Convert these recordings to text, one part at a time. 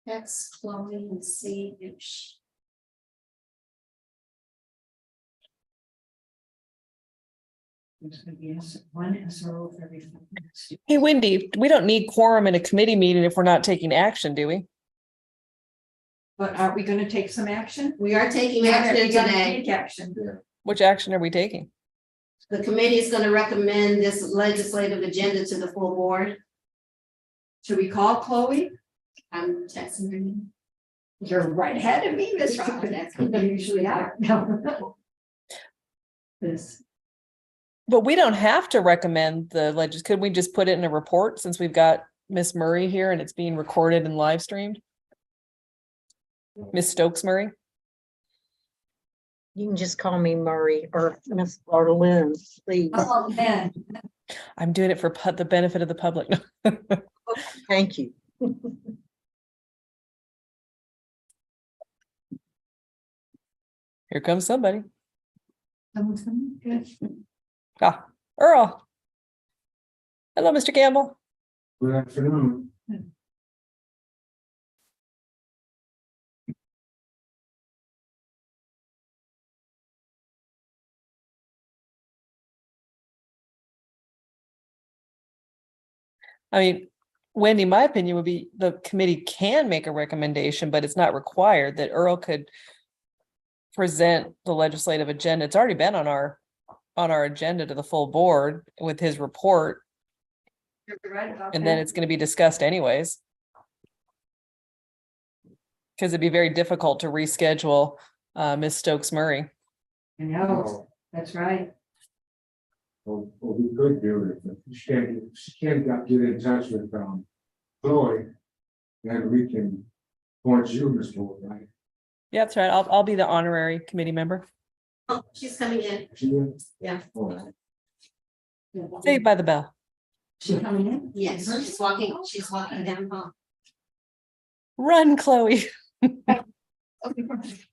Text Chloe and see if she. Yes, one SRO for every. Hey, Wendy, we don't need quorum in a committee meeting if we're not taking action, do we? But aren't we gonna take some action? We are taking We action gotta today. take action. Which action are we taking? The committee is gonna recommend this legislative agenda to the full board. Should we call Chloe? I'm texting her. now. You're right ahead of me, Miss Robin. That's what you usually are. No. This, But we don't have to recommend the could we just put it in a report since we've got Miss Murray here and it's being recorded and live streamed? Miss Stokes Murray? You can just call me Murray or Miss Lynn, please. oh, man. I'm doing it for the benefit of the public. Thank you. Here comes somebody. Someone's coming. Good. Ah, Earl. Hello, Mr. Campbell. Good afternoon. I mean, Wendy, my opinion would be the committee can make a recommendation, but it's not required that Earl could present the legislative agenda. It's already been on our agenda to the full board with his report, You're right about and then that. it's going to be discussed anyways. Because it'd be very difficult to reschedule Ms. Stokes Murray. I know, that's right. Well, we could do it, but she can't get in touch with, Chloe. Then we can point you, Mr. Wood, right? Yeah, that's right. I'll be the honorary committee member. Oh, she's coming in. She is? Yeah. Oh, Saved by the bell. She coming in? Yes, she's walking down hall. Run, Chloe. Okay, perfect.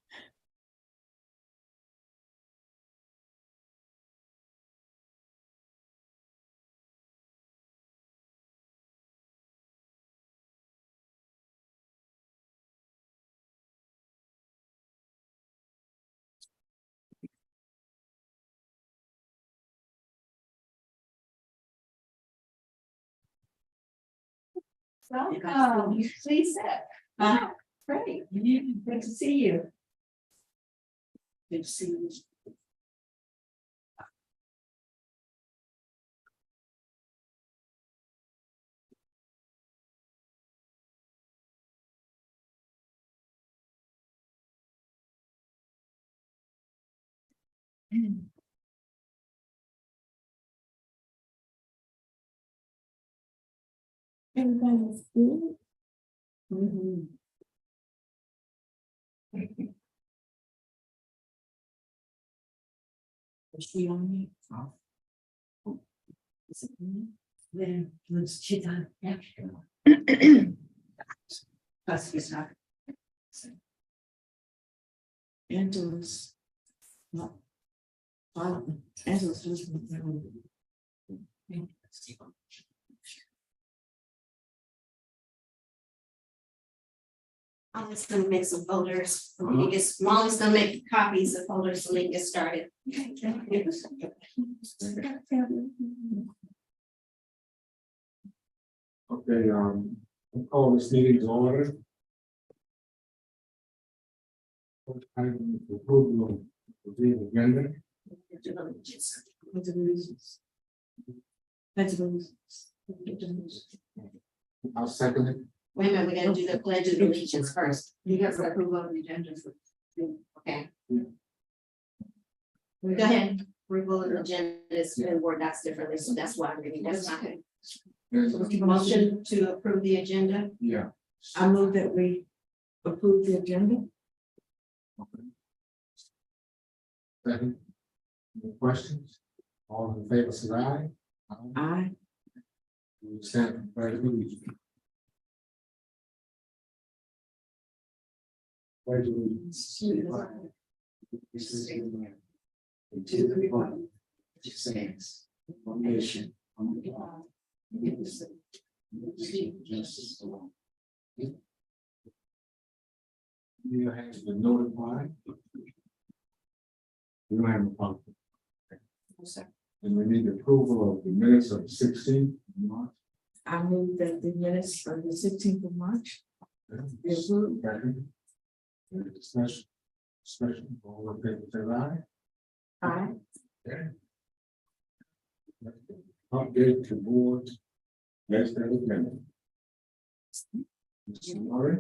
Welcome, please sit. Great, good to see you. Good to see you. Everybody's good. Is she on me? Oh. Is it me? Then let's check on extra. Plus he's not. Angela's. No. Angela's listening. I'm just gonna make some folders. Molly's gonna make copies of folders so we can get started. Okay, we'll call this meeting to order. Item approval of the agenda. I'll second it. Wait a minute, we gotta do the pledge of allegiance first. You got the approval of the agenda. Okay. Go ahead. Approval of the agenda is in Word docs differently, so that's why I'm reading. That's fine. Motion to approve the agenda. Yeah. I move that we approve the agenda. Okay. Second. Any questions? All in favor, say aye. Aye. We stand by the allegiance. Pledge allegiance to the flag of the United States of America, and to the republic which stands one nation under God, indivisible, with liberty and justice for all. You have been notified. You don't have a problem. And we need approval of the minutes of 16th March. I move that the minutes of the 16th of March. be approved. Second. Any discussion? Discussion, all in favor, say aye. Aye. Okay. Update to board. Next agenda. Mr. Murray?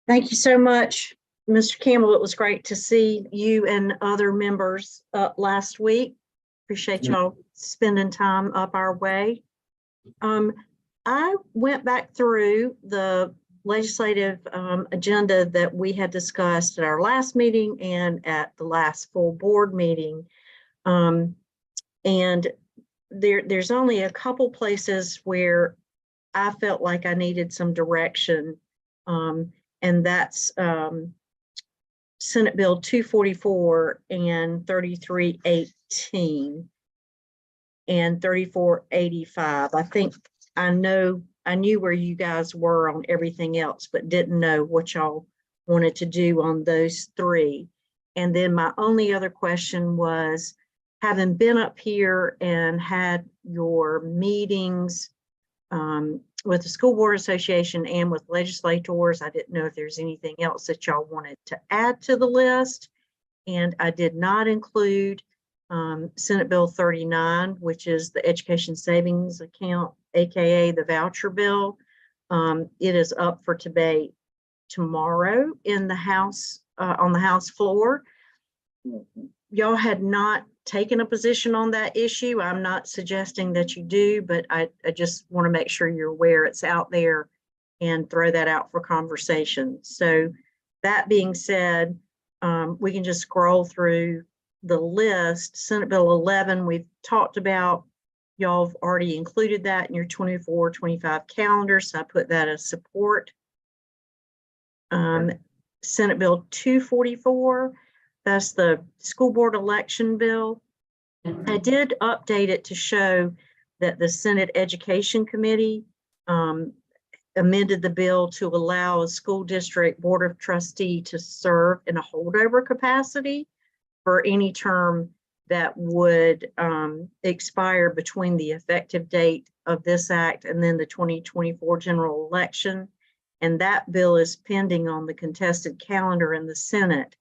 Thank you so much, Mr. Campbell. It was great to see you and other members last week. Appreciate y'all spending time up our way. I went back through the legislative agenda that we had discussed at our last meeting and at the last full board meeting. And there's only a couple places where I felt like I needed some direction. And that's Senate Bill 244 and 3318 and 3485. I think I knew where you guys were on everything else, but didn't know what y'all wanted to do on those three. And then my only other question was, having been up here and had your meetings with the School Board Association and with legislators, I didn't know if there's anything else that y'all wanted to add to the list. And I did not include Senate Bill 39, which is the Education Savings Account, AKA the voucher bill. It is up for debate tomorrow in the House, on the House floor. Y'all had not taken a position on that issue. I'm not suggesting that you do, but I just want to make sure you're aware it's out there and throw that out for conversation. So that being said, we can just scroll through the list. Senate Bill 11, we've talked about. Y'all have already included that in your 24-25 calendar, so I put that as support. Senate Bill 244, that's the school board election bill. I did update it to show that the Senate Education Committee amended the bill to allow a school district board of trustee to serve in a holdover capacity for any term that would expire between the effective date of this act and then the 2024 general election. And that bill is pending on the contested calendar in the Senate.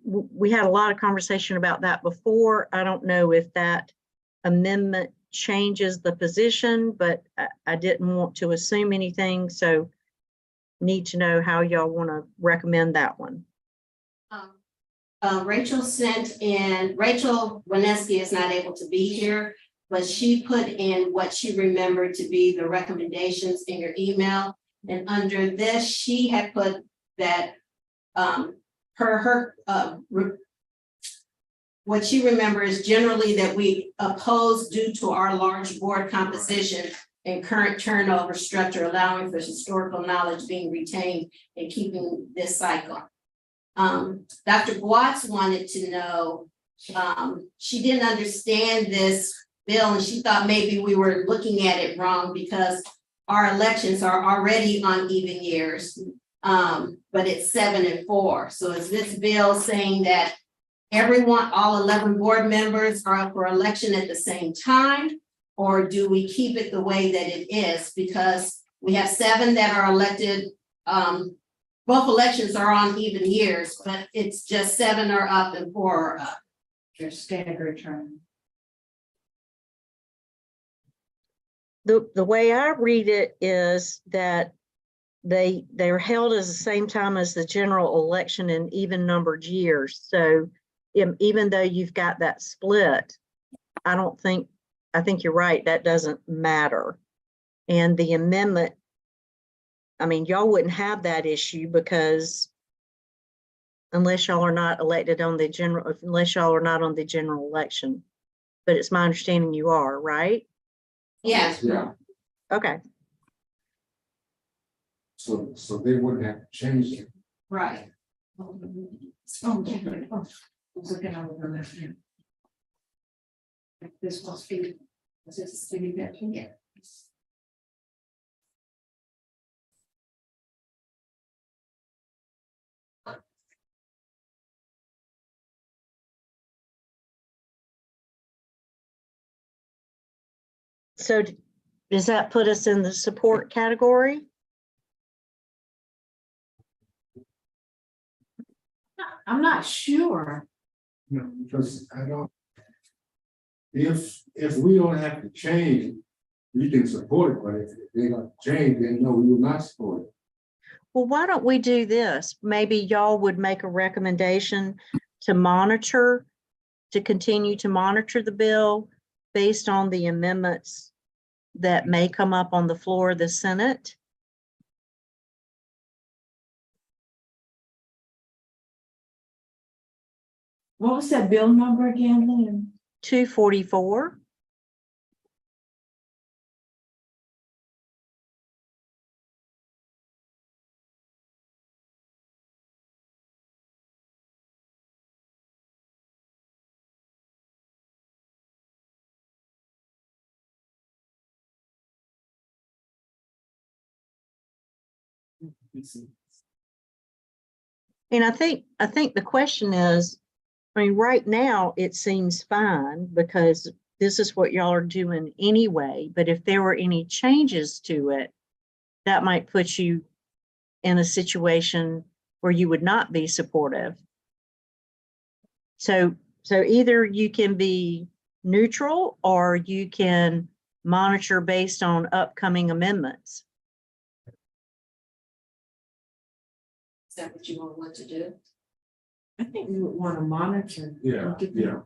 We had a lot of conversation about that before. I don't know if that amendment changes the position, but I didn't want to assume anything. So need to know how y'all want to recommend that one. Rachel sent in, Rachel Wineski is not able to be here, but she put in what she remembered to be the recommendations in your email. And under this, she had put that what she remembers generally that we oppose due to our large board composition and current turnover structure, allowing for historical knowledge being retained and keeping this cycle. Dr. Watts wanted to know, she didn't understand this bill and she thought maybe we were looking at it wrong because our elections are already on even years, but it's 7 and 4. So is this bill saying that everyone, all 11 board members are up for election at the same time? Or do we keep it the way that it is? Because we have 7 that are elected, both elections are on even years, but it's just 7 are up and 4 are up. Your standard term. The way I read it is that they're held as the same time as the general election in even numbered years. So even though you've got that split, I think you're right, that doesn't matter. And the amendment, I mean, y'all wouldn't have that issue because unless y'all are not elected on the general, unless y'all are not on the general election. But it's my understanding you are, right? Yes. Yeah, Okay. so they wouldn't have to change it. Right. Oh, yeah. Oh, I was looking over the list here. This must be, this is a city that, yeah. So does that put us in the support category? I'm not sure. No, because I don't. If we don't have to change, we can support it, but if they don't change, then no, we will not support it. Well, why don't we do this? Maybe y'all would make a recommendation to monitor, to continue to monitor the bill based on the amendments that may come up on the floor of the Senate. What was that bill number again, Lynn? 244. And I think the question is, I mean, right now it seems fine because this is what y'all are doing anyway. But if there were any changes to it, that might put you in a situation where you would not be supportive. So either you can be neutral or you can monitor based on upcoming amendments. Is that what you want to do? I think we would want to monitor. Yeah, yeah.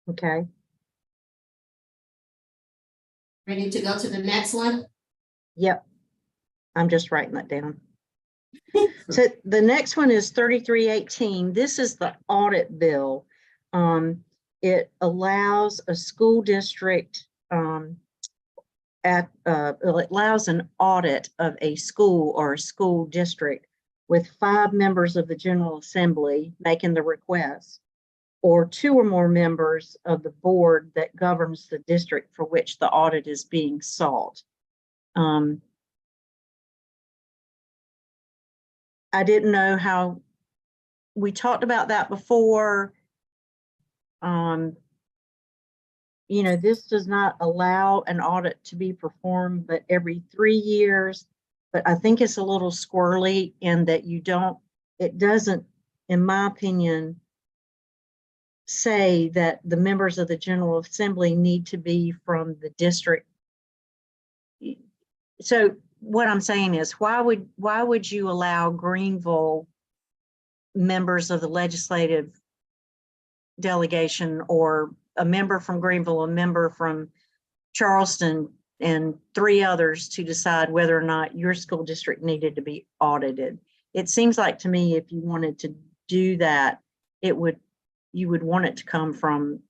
Okay. Ready to go to the next one? Yep. I'm just writing that down. So the next one is 3318. This is the audit bill. It allows a school district it allows an audit of a school or a school district with 5 members of the General Assembly making the request, or 2 or more members of the board that governs the district for which the audit is being sought. I didn't know how, we talked about that before. You know, this does not allow an audit to be performed but every 3 years. But I think it's a little squirrely in that it doesn't, in my opinion, say that the members of the General Assembly need to be from the district. So what I'm saying is, why would you allow Greenville members of the legislative delegation, or a member from Greenville, a member from Charleston, and 3 others to decide whether or not your school district needed to be audited? It seems like to me, if you wanted to do that, you would want it to come from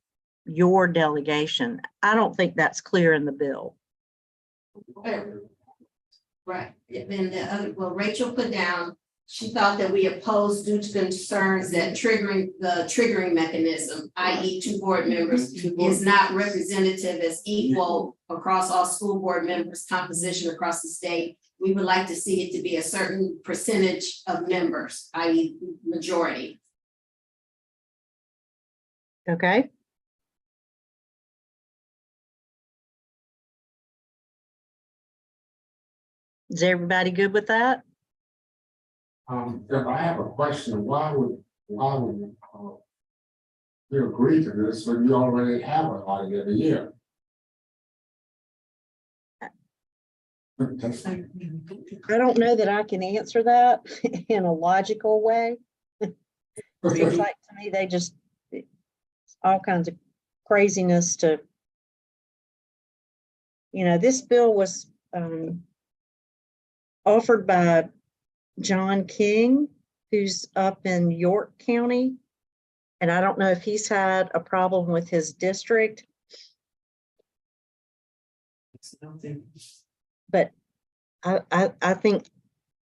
your delegation. I don't think that's clear in the bill. Right, then the other, well, Rachel put down, she thought that we opposed due to concerns that the triggering mechanism, i.e. 2 board members, is not representative as equal across all school board members' composition across the state. We would like to see it to be a certain percentage of members, i.e. majority. Okay. Is everybody good with that? If I have a question, why would we agree to this when you already have an audit every year? That's- I don't know that I can answer that in a logical way. Seems like to me, they just, all kinds of craziness to, this bill was offered by John King, who's up in York County. And I don't know if he's had a problem with his district, but I think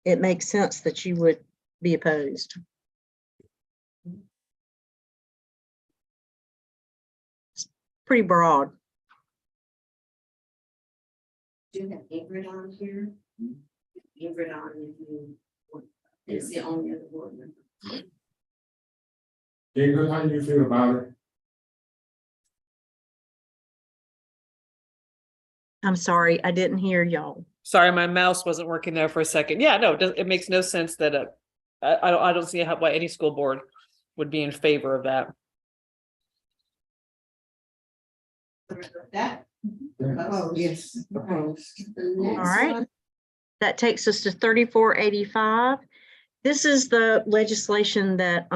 it makes sense that you would be opposed. It's pretty broad. Do you have Ingrid on here? Ingrid on, if you, it's the only other board member. Jacob, how do you feel about it? I'm sorry, I didn't hear y'all. Sorry, my mouse wasn't working there for a second. Yeah, no, it makes no sense that I don't see why any school board would be in favor of that. That. Oh, yes. Opposed. All right. That takes us to 3485. This is the legislation that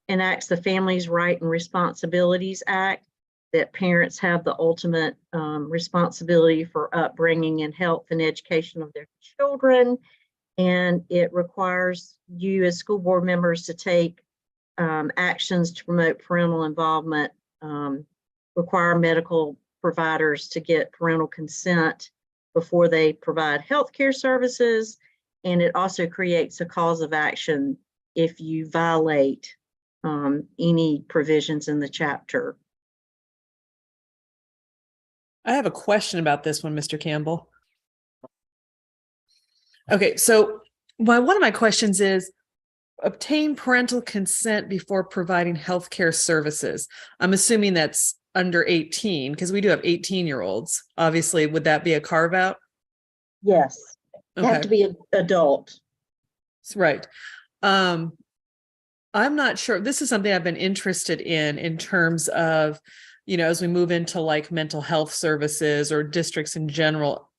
enacts the Families' Right and Responsibilities Act, that parents have the ultimate responsibility for upbringing and health and education of their children. And it requires you as school board members to take actions to promote parental involvement, require medical providers to get parental consent before they provide healthcare services. And it also creates a cause of action if you violate any provisions in the chapter. I have a question about this one, Mr. Campbell. Okay, so one of my questions is obtain parental consent before providing healthcare services. I'm assuming that's under 18 because we do have 18-year-olds. Obviously, would that be a carve out? Yes, you have Okay, to be an adult. right. I'm not sure. This is something I've been interested in terms of, as we move into like mental health services or districts in general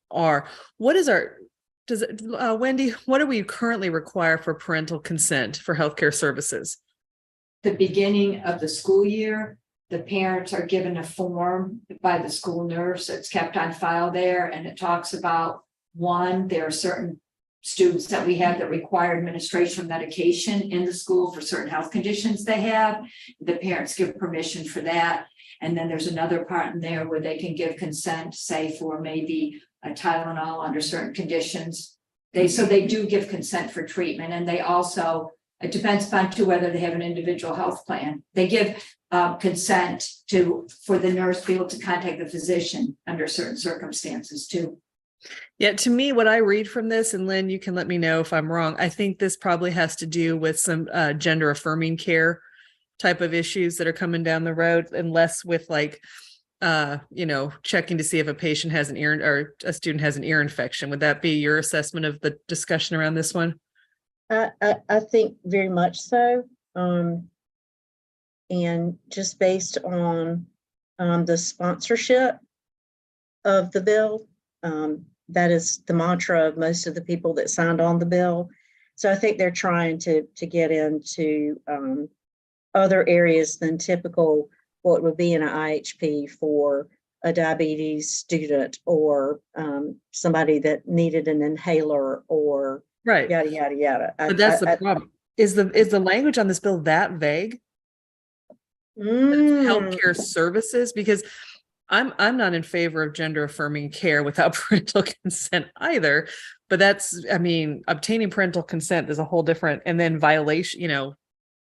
Wendy, what do we currently require for parental consent for healthcare services? The beginning of the school year, the parents are given a form by the school nurse that's kept on file there, and it talks about, one, there are certain students that we have that require administration of medication in the school for certain health conditions they have. The parents give permission for that. And then there's another part in there where they can give consent, say for maybe a Tylenol under certain conditions. They do give consent for treatment, and they also, it depends upon whether they have an individual health plan. They give consent for the nurse to be able to contact the physician under certain circumstances too. Yeah, to me, what I read from this, and Lynn, you can let me know if I'm wrong, I think this probably has to do with some gender affirming care type of issues that are coming down the road, and less with like, checking to see if a patient has an ear or a student has an ear infection. Would that be your assessment of the discussion around this one? I think very much so. And just based on the sponsorship of the bill, that is the mantra of most of the people that signed on the bill. So I think they're trying to get into other areas than typical what would be in an IHP for a diabetes student or somebody that needed an inhaler or Right. yada, yada, yada. But that's the problem. Is the language on this bill that vague? Healthcare services? Because I'm not in favor of gender affirming care without parental consent either. But obtaining parental consent is a whole different, and then violation,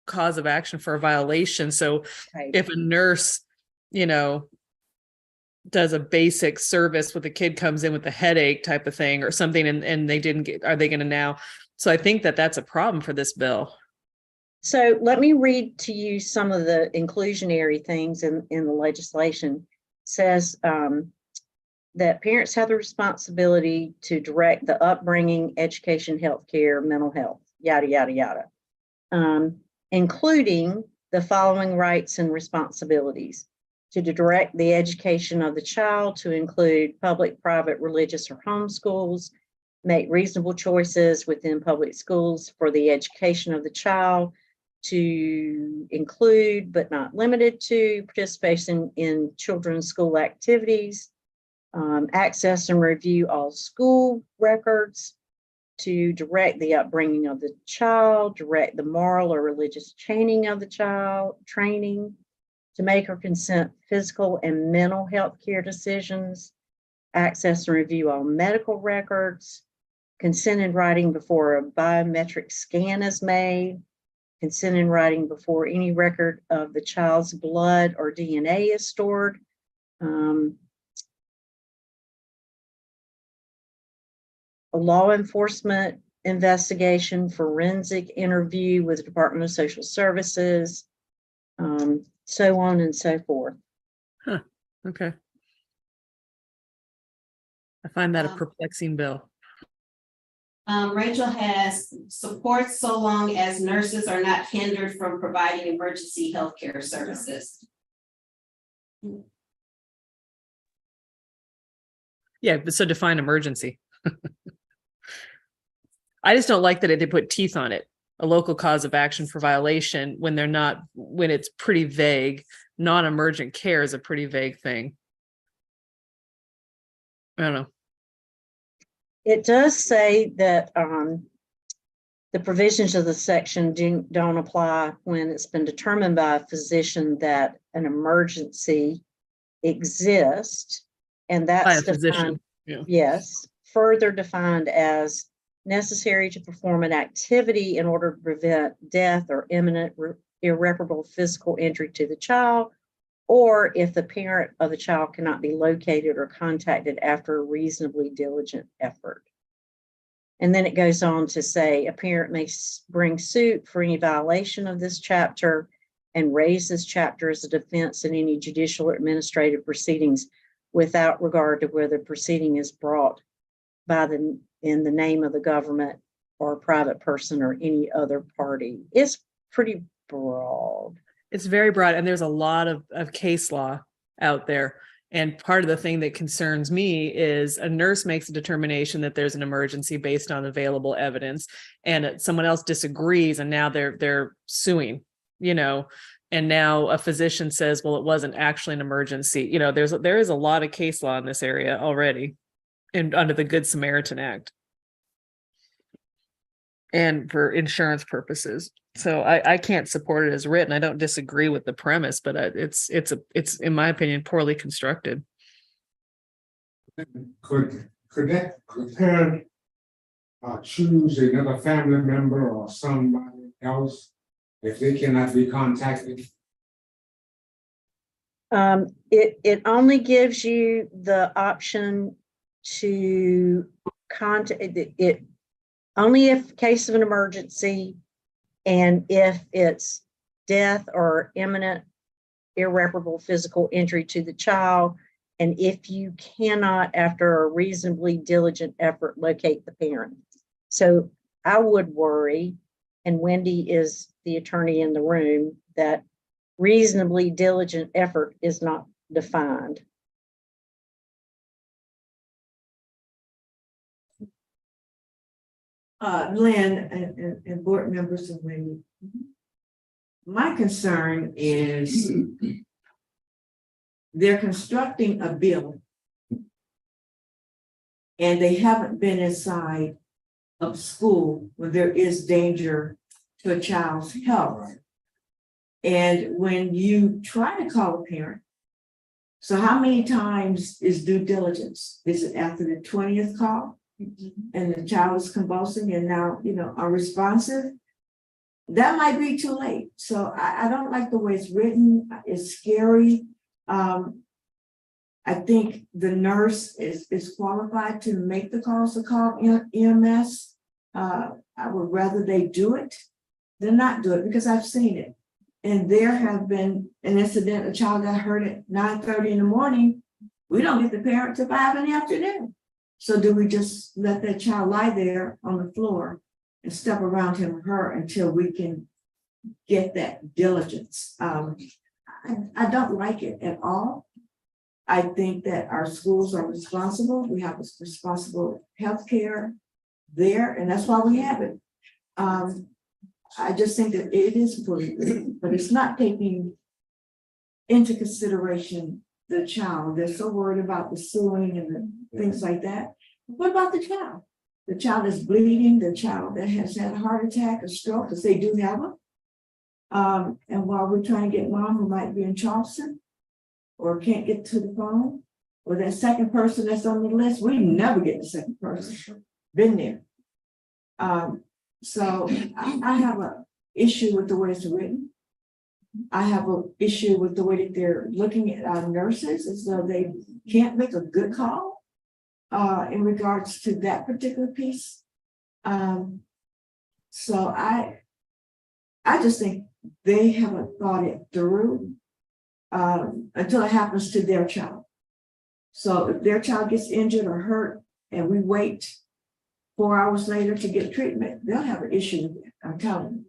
cause of action for a violation. So if a nurse, does a basic service with a kid comes in with a headache type of thing or something, and they didn't get, are they going to now? So I think that's a problem for this bill. So let me read to you some of the inclusionary things in the legislation. It says that parents have the responsibility to direct the upbringing, education, healthcare, mental health, yada, yada, yada, including the following rights and responsibilities: to direct the education of the child, to include public, private, religious, or home schools, make reasonable choices within public schools for the education of the child, to include, but not limited to, participation in children's school activities, access and review all school records, to direct the upbringing of the child, direct the moral or religious training of the child, to make or consent physical and mental health care decisions, access and review all medical records, consent in writing before a biometric scan is made, consent in writing before any record of the child's blood or DNA is stored. A law enforcement investigation, forensic interview with the Department of Social Services, so on and so forth. Okay. I find that a Um, perplexing bill. Rachel has support so long as nurses are not hindered from providing emergency healthcare services. Yeah, but so define emergency. I just don't like that they put teeth on it. A local cause of action for violation when they're not, when it's pretty vague. Non-emergent care is a pretty vague thing. I don't know. It does say that the provisions of the section don't apply when it's been determined by a physician that an emergency exists. And By a that's physician. defined, yes, further defined as necessary to perform an activity in order to prevent death or imminent irreparable physical injury to the child, or if the parent of the child cannot be located or contacted after a reasonably diligent effort. And then it goes on to say a parent may bring suit for any violation of this chapter and raise this chapter as a defense in any judicial or administrative proceedings without regard to whether the proceeding is brought by in the name of the government or a private person or any other party. It's pretty broad. It's very broad, and there's a lot of case law out there. And part of the thing that concerns me is a nurse makes a determination that there's an emergency based on available evidence, and someone else disagrees, and now they're suing, and now a physician says, well, it wasn't actually an emergency. There is a lot of case law in this area already, and under the Good Samaritan Act, and for insurance purposes. So I can't support it as written. I don't disagree with the premise, but it's in my opinion poorly constructed. Could the parent choose another family member or somebody else if they cannot be contacted? It only gives you the option to contact it only if case of an emergency, and if it's death or imminent irreparable physical injury to the child, and if you cannot, after a reasonably diligent effort, locate the parent. So I would worry, and Wendy is the attorney in the room, that reasonably diligent effort is not defined. Lynn and board members and Wendy. My concern is they're constructing a bill and they haven't been inside of school when there is danger to a child's health. And when you try to call a parent, so how many times is due diligence? Is it after the 20th call? And the child is convulsing and now, unresponsive? That might be too late. So I don't like the way it's written. It's scary. I think the nurse is qualified to make the calls to call EMS. I would rather they do it than not do it, because I've seen it. And there have been an incident, a child got hurt at 9:30 in the morning. We don't get the parent till 5 in the afternoon. So do we just let that child lie there on the floor and step around him or her until we can get that diligence? I don't like it at all. I think that our schools are responsible. We have responsible healthcare there, and that's why we have it. I just think that it is important, but it's not taking into consideration the child. They're so worried about the suing and the things like that. What about the child? The child is bleeding, the child that has had a heart attack, a stroke, because they do have them. And while we're trying to get mom who might be in Charleston or can't get to the phone, or that second person that's on the list, we never get the second person. Been there. So I have an issue with the way it's written. I have an issue with the way that they're looking at our nurses as though they can't make a good call in regards to that particular piece. So I just think they haven't thought it through until it happens to their child. So if their child gets injured or hurt and we wait 4 hours later to get treatment, they'll have an issue with it, I'm telling you.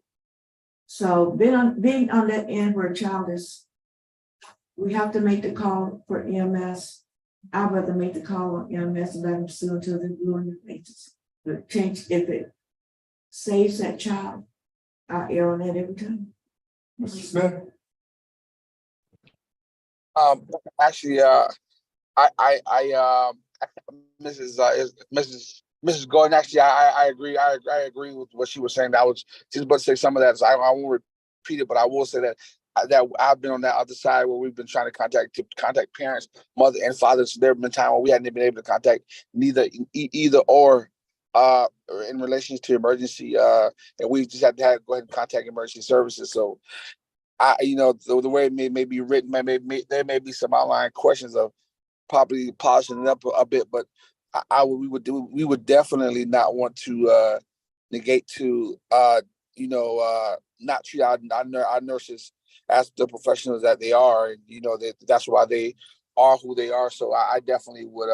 So being on that end where a child is, we have to make the call for EMS. I'd rather make the call on EMS and let them sue until they're blue in the faces. But change, if it saves that child, I err on that every time. Mr. Smith? Actually, Mrs. Gordon, actually, I agree. I agree with what she was saying. I was just about to say some of that. So I won't repeat it, but I will say that I've been on that other side where we've been trying to contact parents, mother and fathers. There have been times where we hadn't been able to contact either or in relation to emergency, and we just had to go ahead and contact emergency services. So the way it may be written, there may be some outline questions of probably polishing it up a bit, but we would definitely not want to negate to not treat our nurses as the professionals that they are, and that's why they are who they are. So I definitely would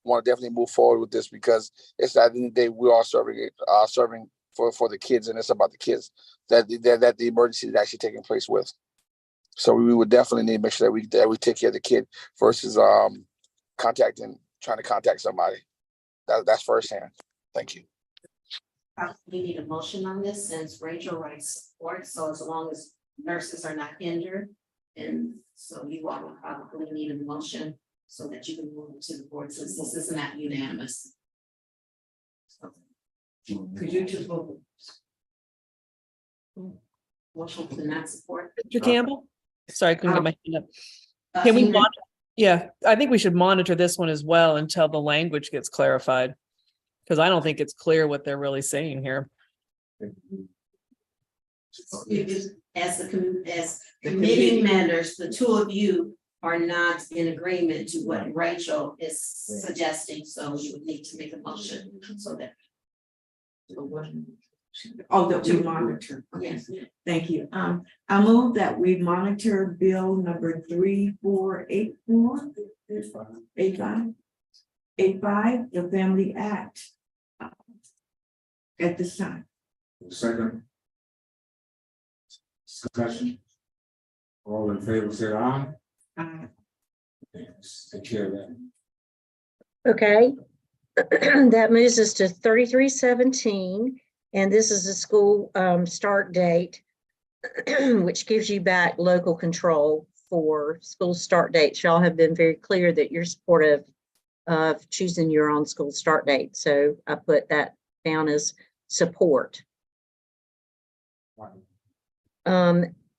want to definitely move forward with this, because it's at the end of the day we are serving for the kids, and it's about the kids that the emergency is actually taking place with. So we would definitely need to make sure that we take care of the kid versus trying to contact somebody. That's firsthand. Thank you. We need a motion on this since Rachel writes support, so as long as nurses are not injured. And so you all will probably need a motion so that you can move it to the board, since this is not unanimous. Could you just vote? Motion to not support. Mr. Campbell? Sorry, I couldn't get my hand up. Uh, Can we Ingrid? monitor? Yeah, I think we should monitor this one as well until the language gets clarified. Because I don't think it's clear what they're really saying here. As committee members, the two of you are not in agreement to what Rachel is suggesting, so you would need to make a motion so that. Oh, that we monitor. Yes. Thank you. I move that we monitor bill number 3484. 85, the Family Act. At this time. Second. Discussion. All in favor, say aye. Yes, take care of that. Okay. That moves us to 3317, and this is the school start date, which gives you back local control for school start dates. Y'all have been very clear that you're supportive of choosing your own school start date. So I put that down as support.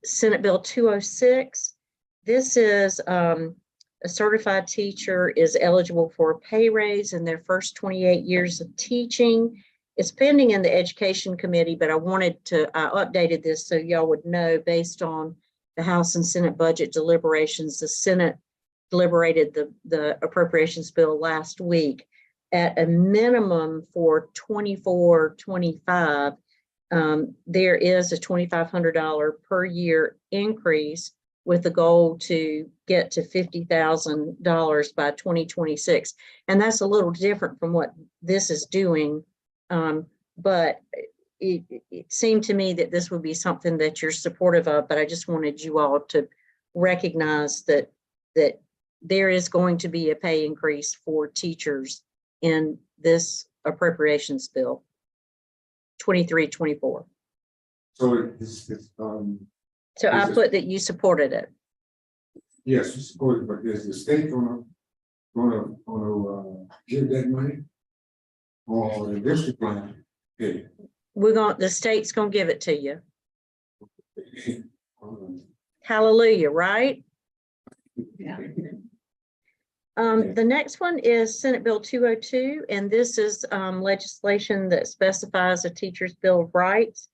Senate Bill 206. This is a certified teacher is eligible for a pay raise in their first 28 years of teaching. It's pending in the Education Committee, but I updated this so y'all would know, based on the House and Senate budget deliberations. The Senate deliberated the appropriations bill last week. At a minimum for 24-25, there is a $2,500 per year increase, with the goal to get to $50,000 by 2026. And that's a little different from what this is doing. But it seemed to me that this would be something that you're supportive of, but I just wanted you all to recognize that there is going to be a pay increase for teachers in this appropriations bill, 23-24. So So I put that you supported it. yes, we support it, but is the state gonna give that money? Or the district plan? Okay. The state's gonna give it to you. Hallelujah, right? Yeah. The next one is Senate Bill 202, and this is legislation that specifies a teacher's bill of rights.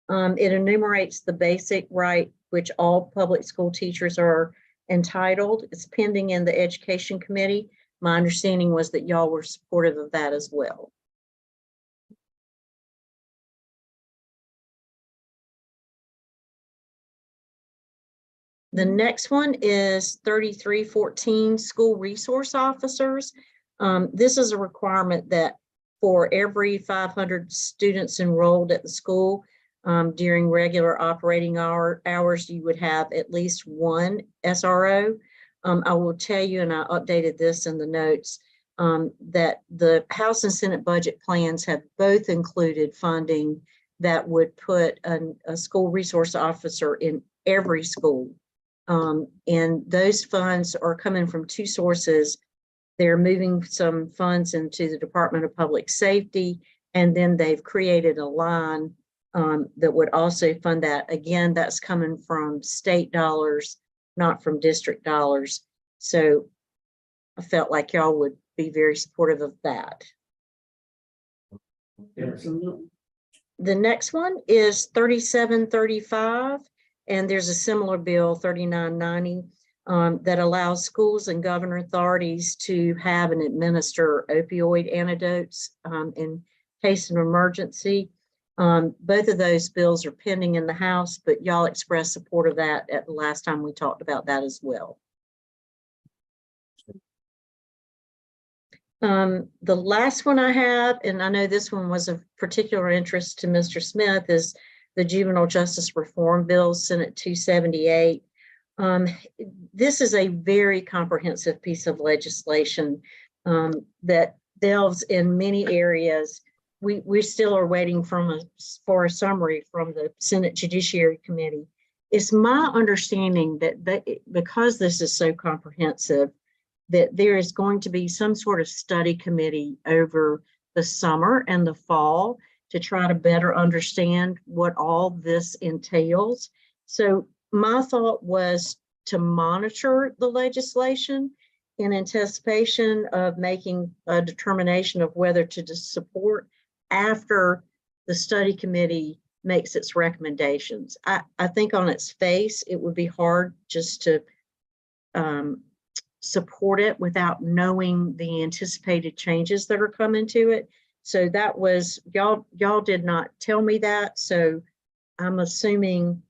It enumerates the basic right which all public school teachers are entitled. It's pending in the Education Committee. My understanding was that y'all were supportive of that as well. The next one is 3314 school resource officers. This is a requirement that for every 500 students enrolled at the school during regular operating hours, you would have at least one SRO. I will tell you, and I updated this in the notes, that the House and Senate budget plans have both included funding that would put a school resource officer in every school. And those funds are coming from two sources. They're moving some funds into the Department of Public Safety, and then they've created a line that would also fund that. Again, that's coming from state dollars, not from district dollars. So I felt like y'all would be very supportive of that. Absolutely. The next one is 3735, and there's a similar bill, 3990, that allows schools and governor authorities to have and administer opioid antidotes in case of emergency. Both of those bills are pending in the House, but y'all expressed support of that at the last time we talked about that as well. The last one I have, and I know this one was of particular interest to Mr. Smith, is the Juvenile Justice Reform Bill, Senate 278. This is a very comprehensive piece of legislation that delves in many areas. We still are waiting for a summary from the Senate Judiciary Committee. It's my understanding that because this is so comprehensive, that there is going to be some sort of study committee over the summer and the fall to try to better understand what all this entails. So my thought was to monitor the legislation in anticipation of making a determination of whether to support after the study committee makes its recommendations. I think on its face, it would be hard just to support it without knowing the anticipated changes that are coming to it. So that was, y'all did not tell me that, so I'm assuming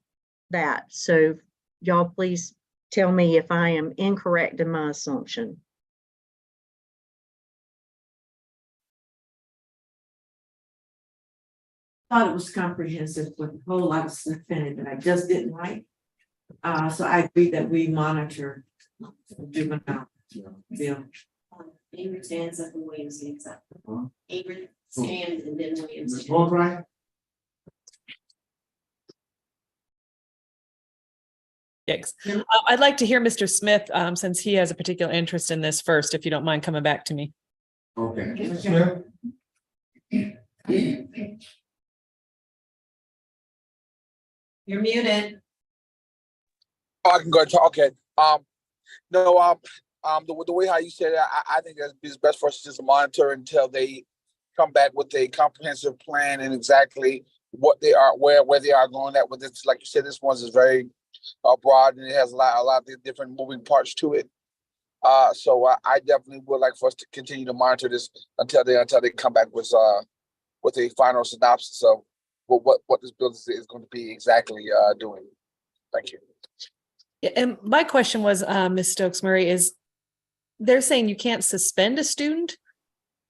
that. So y'all please tell me if I am incorrect in my assumption. Thought it was comprehensive with a whole lot of stuff in it that I just didn't like. So I agree that we monitor juvenile bill. Avery stands up and Williams stands up. Huh? Avery stands and then Williams. Ms. stands. Albright? Yikes. I'd like to hear Mr. Smith, since he has a particular interest in this first, if you don't mind coming back to me. Okay. Mr. Smith? You're muted. Oh, I can go and talk. Okay. No, the way how you said it, I think it's best for us to just monitor until they come back with a comprehensive plan and exactly what they are, where they are going at with this. Like you said, this one's is very broad and it has a lot of different moving parts to it. So I definitely would like for us to continue to monitor this until they come back with a final synopsis of what this bill is going to be exactly doing. Thank you. Yeah, and my question was, Ms. Stokes Murray, is they're saying you can't suspend a student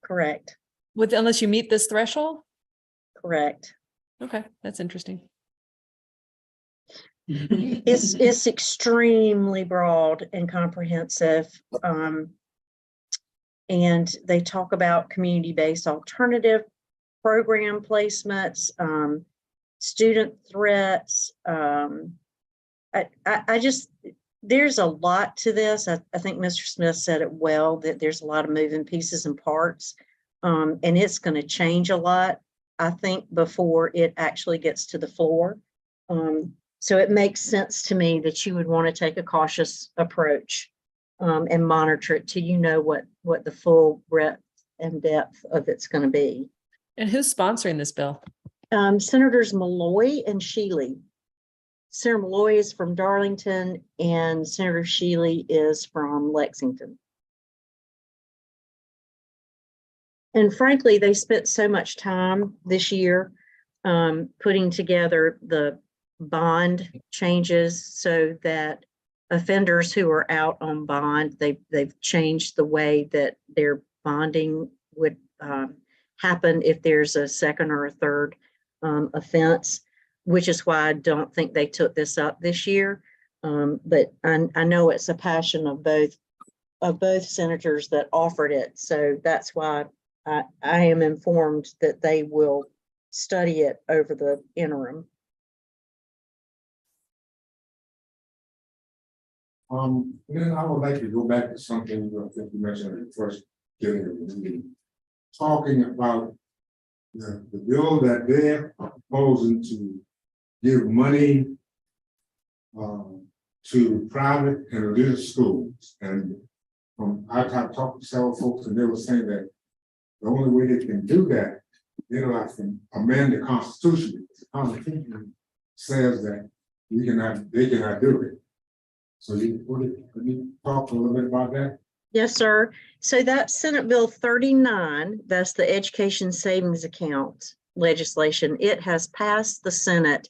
Correct, unless you meet this threshold? correct. Okay, that's interesting. It's extremely broad and comprehensive. And they talk about community-based alternative program placements, student threats. I just, there's a lot to this. I think Mr. Smith said it well, that there's a lot of moving pieces and parts. And it's going to change a lot, I think, before it actually gets to the floor. So it makes sense to me that you would want to take a cautious approach and monitor it till you know what the full breadth and depth of it's going to be. And who's sponsoring this bill? Senators Malloy and Shealy. Senator Malloy is from Darlington and Senator Shealy is from Lexington. And frankly, they spent so much time this year putting together the bond changes so that offenders who are out on bond. They've changed the way that their bonding would happen if there's a second or a third offense, which is why I don't think they took this up this year. But I know it's a passion of both senators that offered it. So that's why I am informed that they will study it over the interim. Then I would like to go back to something I think you mentioned at the first beginning of the meeting. Talking about the bill that they're proposing to give money to private and religious schools. And I talked to several folks and they were saying that the only way they can do that, they don't have to amend the Constitution. The Constitution says that they cannot do it. So can you talk a little bit about that? Yes, sir. So that's Senate Bill 39. That's the Education Savings Account legislation. It has passed the Senate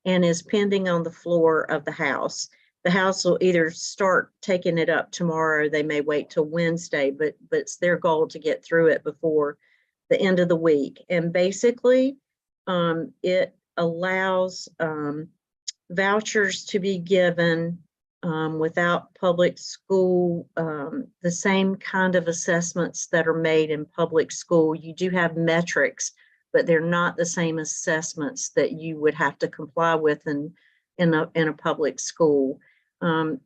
and is pending on the floor of the House. The House will either start taking it up tomorrow. They may wait till Wednesday, but it's their goal to get through it before the end of the week. And basically, it allows vouchers to be given without public school, the same kind of assessments that are made in public school. You do have metrics, but they're not the same assessments that you would have to comply with in a public school.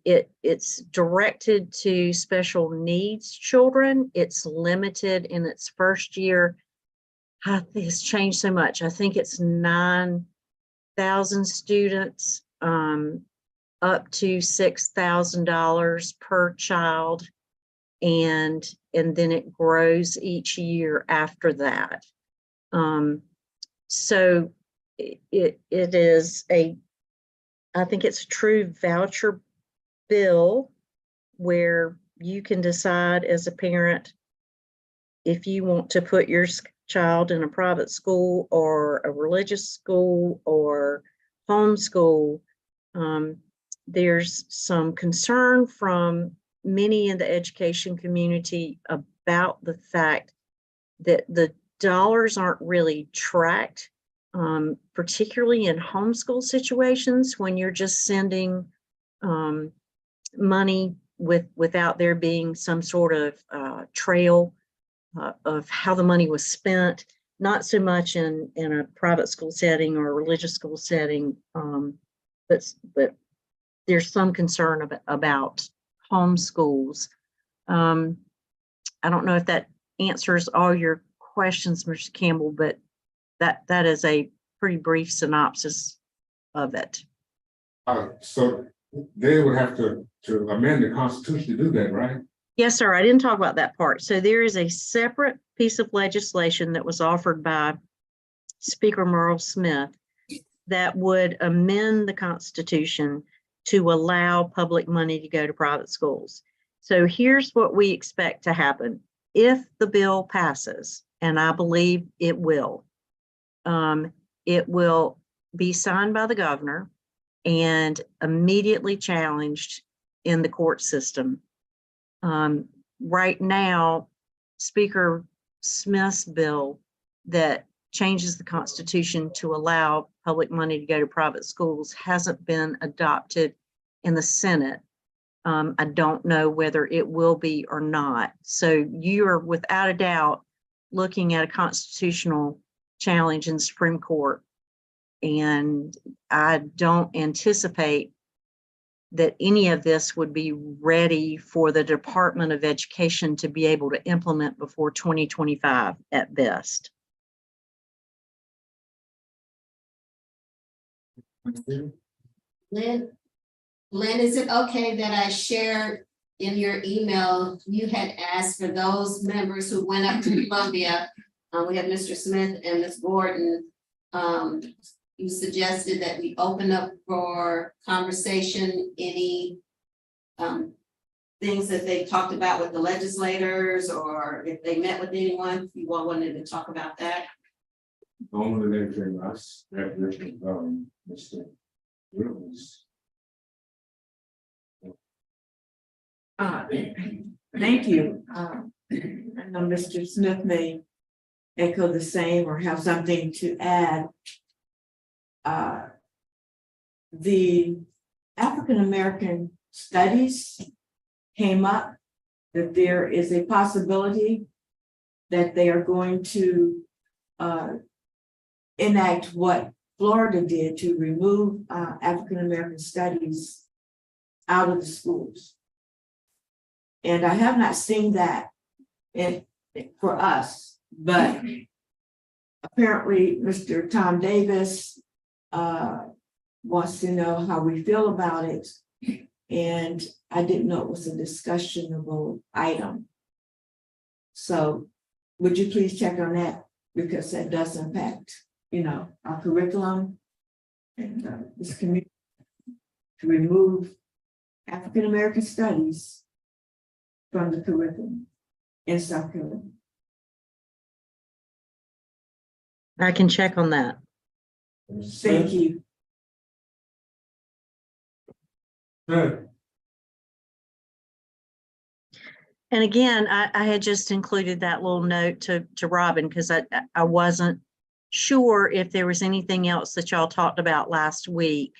It's directed to special needs children. It's limited in its first year. It's changed so much. I think it's 9,000 students, up to $6,000 per child, and then it grows each year after that. So it is I think it's a true voucher bill where you can decide as a parent if you want to put your child in a private school or a religious school or homeschool. There's some concern from many in the education community about the fact that the dollars aren't really tracked, particularly in homeschool situations when you're just sending money without there being some sort of trail of how the money was spent. Not so much in a private school setting or a religious school setting, but there's some concern about homeschools. I don't know if that answers all your questions, Mr. Campbell, but that is a pretty brief synopsis of it. So they would have to amend the Constitution to do that, right? Yes, sir. I didn't talk about that part. So there is a separate piece of legislation that was offered by Speaker Merle Smith that would amend the Constitution to allow public money to go to private schools. So here's what we expect to happen. If the bill passes, and I believe it will be signed by the governor and immediately challenged in the court system. Right now, Speaker Smith's bill that changes the Constitution to allow public money to go to private schools hasn't been adopted in the Senate. I don't know whether it will be or not. So you are without a doubt looking at a constitutional challenge in the Supreme Court. And I don't anticipate that any of this would be ready for the Department of Education to be able to implement before 2025 at best. Lynn, is it okay that I share in your email, you had asked for those members who went up to Columbia, we have Mr. Smith and Ms. Gordon. You suggested that we open up for conversation, any things that they talked about with the legislators, or if they met with anyone, you all wanted to talk about that. Only they came us, that Mr. Williams. Thank you. I know Mr. Smith may echo the same or have something to add. The African American studies came up that there is a possibility that they are going to enact what Florida did to remove African American studies out of the schools. And I have not seen that for us, but apparently Mr. Tom Davis wants to know how we feel about it. And I didn't know it was a discussionable item. So would you please check on that? Because that does impact, our curriculum and this community to remove African American studies from the curriculum in South Carolina. I can check on that. Thank you. Good. And again, I had just included that little note to Robin because I wasn't sure if there was anything else that y'all talked about last week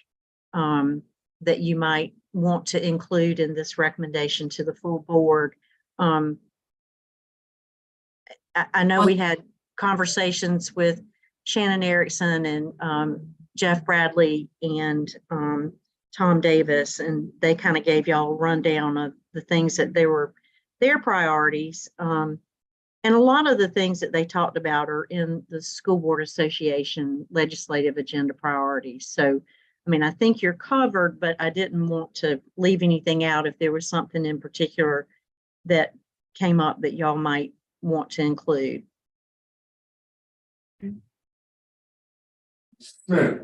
that you might want to include in this recommendation to the full board. I know we had conversations with Shannon Erickson and Jeff Bradley and Tom Davis, and they kind of gave y'all a rundown of the things that they were their priorities. And a lot of the things that they talked about are in the School Board Association legislative agenda priorities. So, I mean, I think you're covered, but I didn't want to leave anything out if there was something in particular that came up that y'all might want to include. Smith.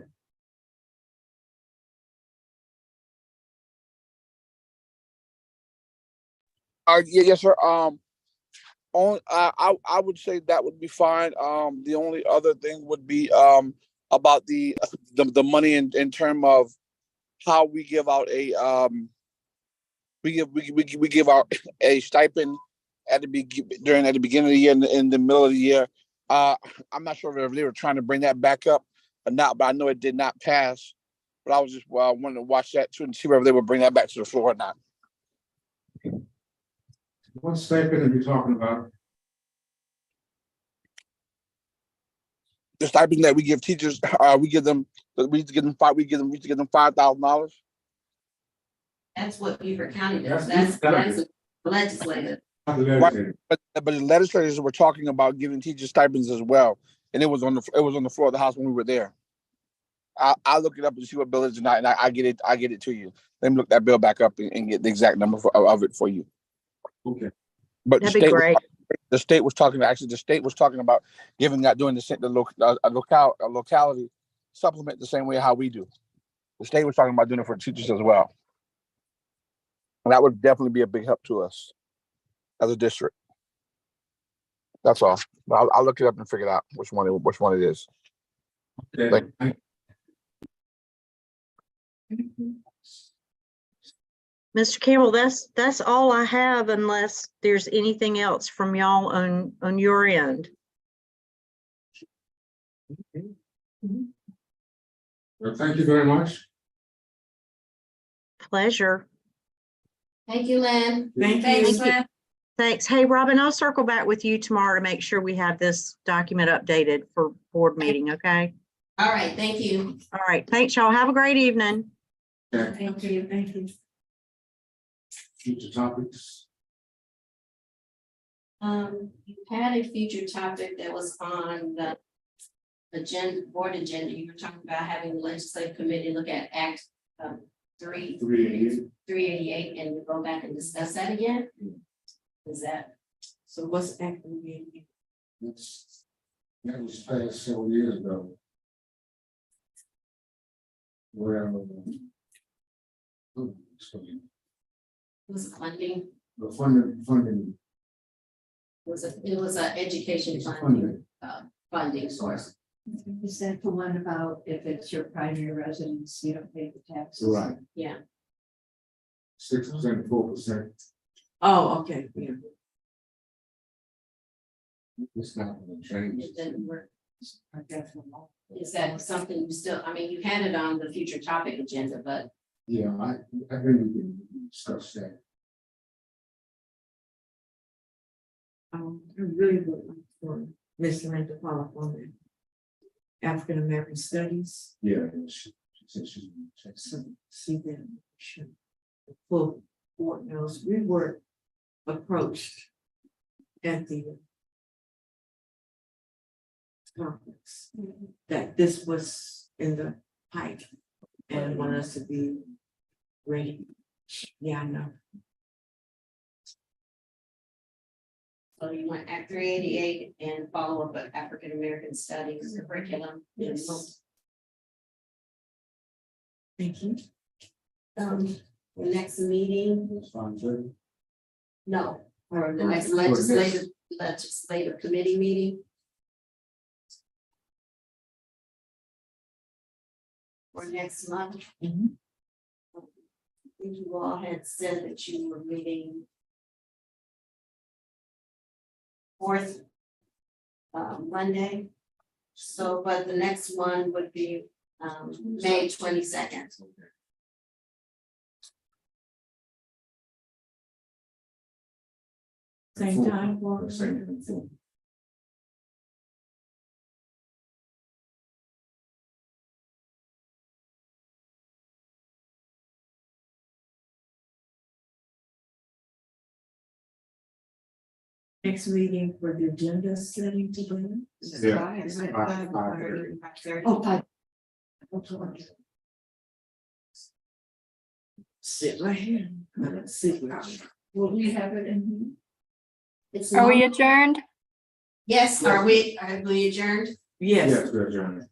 Yes, sir. I would say that would be fine. The only other thing would be about the money in term of how we give out a we give out a stipend at the beginning of the year and in the middle of the year. I'm not sure if they were trying to bring that back up or not, but I know it did not pass. But I was just wanting to watch that too and see whether they would bring that back to the floor or not. What stipend are you talking about? The stipend that we give teachers, we give them $5,000. That's what Beaver County does. That's That's legislative. Not the legislature. But the legislators were talking about giving teachers stipends as well, and it was on the floor of the House when we were there. I'll look it up and see what bill it is tonight, and I get it to you. Let me look that bill back up and get the exact number of it for you. Okay. But That'd be great. The state was talking about giving that doing a locality supplement the same way how we do. The state was talking about doing it for teachers as well. And that would definitely be a big help to us as a district. That's all. But I'll look it up and figure it out which one it is. Okay. Mr. Campbell, that's all I have unless there's anything else from y'all on your end. Well, thank you very much. Pleasure. Thank you, Lynn. Thank you. Thanks. Hey, Robin, I'll circle back with you tomorrow to make sure we have this document updated for board meeting, okay? All right, thank you. All right, thanks, y'all. Have a great evening. Thank you. Thank you. Future topics. You had a future topic that was on the board agenda. You were talking about having the legislative committee look at Act 388 and go back and discuss that again. Is that? So what's acting? That was passed several years ago. Well, Was it funding? the funding. It was a education It's funding, funding source. Is that the one about if it's your primary residence, you don't pay the taxes? Right. Yeah. 6%, 4%. Oh, okay, yeah. It's not gonna change. It didn't work. Is that something you still, I mean, you had it on the future topic agenda, but Yeah, I think we can discuss that. I really would like for Miss Linda follow up on that. African American Studies, Yeah. She said she's gonna check. so see them. The full board knows, we were approached at the conference, that this was in the pipe and want us to be ready. Yeah, I know. so you want Act 388 and follow up with African American Studies curriculum. Yes. Thank you. The next meeting, That's fine, too. no, or the next legislative committee meeting. Or next month. Mhm. I think you all had said that you were meeting. Fourth. Monday. So, but the next one would be, May 22nd. Same time. The same. Next meeting for the agenda setting today. Yeah. Is it 5:30. 5:30. Oh, five. Sit right here. Let's see. Will we have it in It's Are we long. adjourned? Yes, are we adjourned? here? Yes. Yes, we're adjourned.